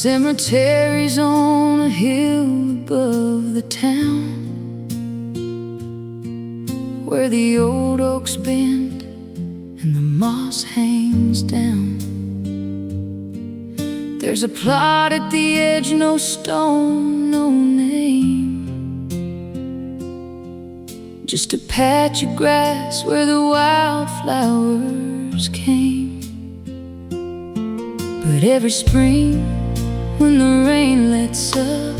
cemetery's on a hill above the town, where the old oaks bend and the moss hangs down. There's a plot at the edge, no stone, no name, just a patch of grass where the wildflowers came. But every spring, when the rain lets up,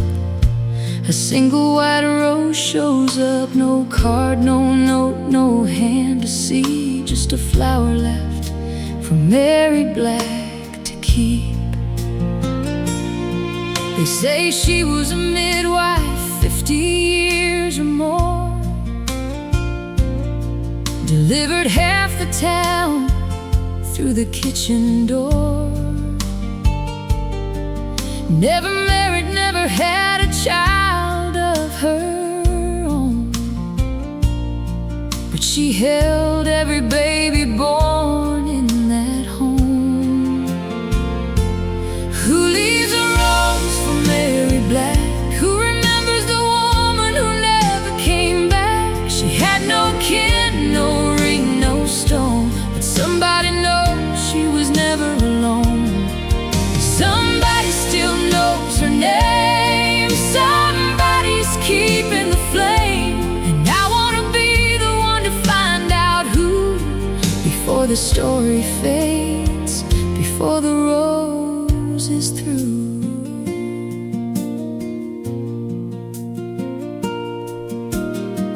a single white rose shows up. No card, no note, no hand to see, just a flower left for Mary Black to keep. They say she was a midwife 50 years or more, delivered half the town through the kitchen door. Never married, never had a child of her own, but she held every baby born in that home. Who leaves a rose for Mary Black? Who remembers the woman who never came back? She had no kin, no ring, no stone, but somebody knows she was never alone. Somebody still knows her name. Somebody's keeping the flame, and I wanna be the one to find out who, before the story fades, before the rose is through.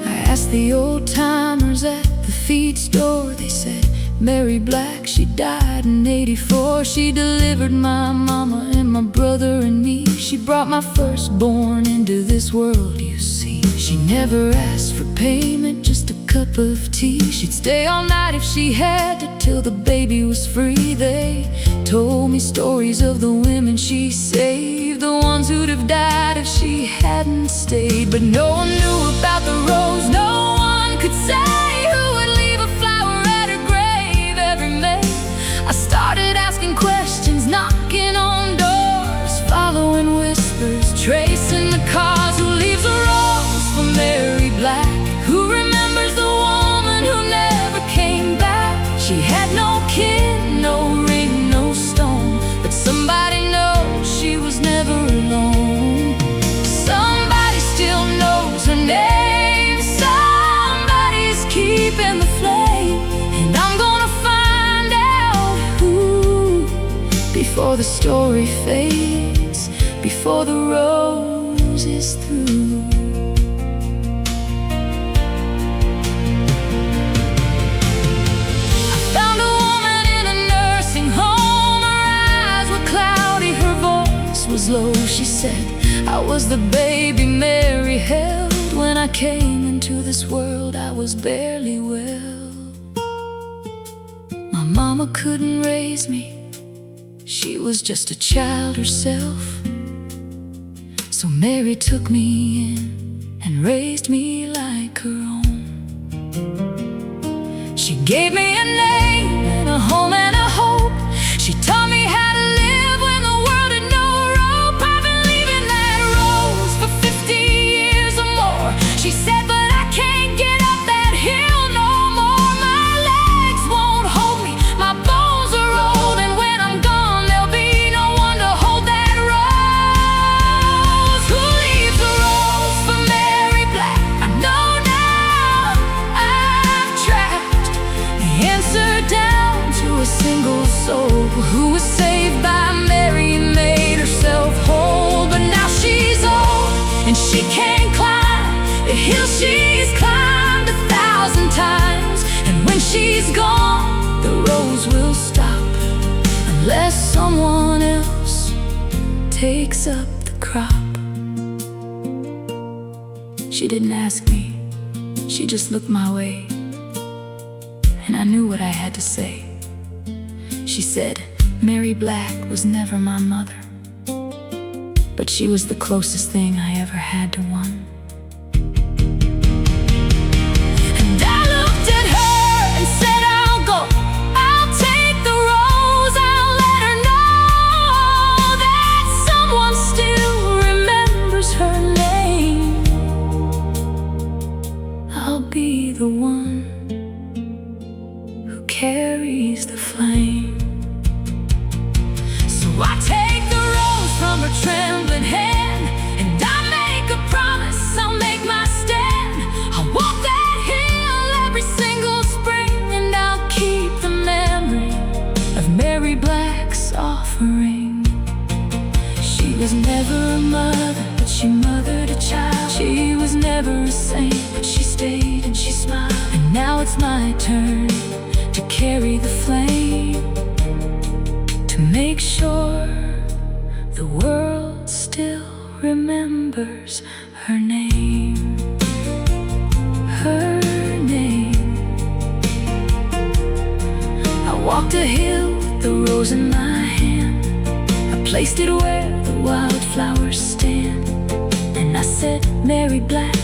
I asked the old timers at the feed store. They said Mary Black, she died in '84. She delivered my mama and my brother and me. She brought my firstborn into this world, you see. She never asked for payment, just a cup of tea. She'd stay all night if she had to, till the baby was free. They told me stories of the women she saved, the ones who'd have died if she hadn't stayed. But no one knew about the rose, no one could say who would leave a flower at her grave every May. I started asking questions, knocking on doors, following whispers, tracing the cause. Who leaves a rose for Mary Black? Who remembers the woman who never came back? She had no kin, no ring, no stone, but somebody knows she was never alone. Somebody still knows her name. Somebody's keeping the flame, and I'm gonna find out who, before the story fades, before the rose is through. I found a woman in a nursing home. Her eyes were cloudy, her voice was low. She said, I was the baby Mary held. When I came into this world, I was barely well. My mama couldn't raise me, she was just a child herself. So Mary took me in and raised me like her own. She gave me a name and a home and a hope. She taught me how to live when the world had no rope. I've been leaving that rose for 50 years or more. She said, but I can't get up that hill no more. My legs won't hold me, my bones are old, and when I'm gone there'll be no one to hold that rose. Who leaves a rose for Mary Black? I know now I've tracked the answer down to a single soul who was saved by Mary and made herself whole. But now she's old and she can't climb the hill she's climbed 1,000 times, and when she's gone the rose will stop, unless someone else takes up the crop. She didn't ask me, she just looked my way, and I knew what I had to say. She said, Mary Black was never my mother, but she was the closest thing I ever had to one. And I looked at her and said, I'll go, I'll take the rose, I'll let her know that never a mother, but she mothered a child. She was never a saint, but she stayed and she smiled. And now it's my turn to carry the flame, to make sure the world still remembers her name. Her name. I walked a hill with the rose in my hand. I placed it where the wildflowers stand. And I said, Mary Black,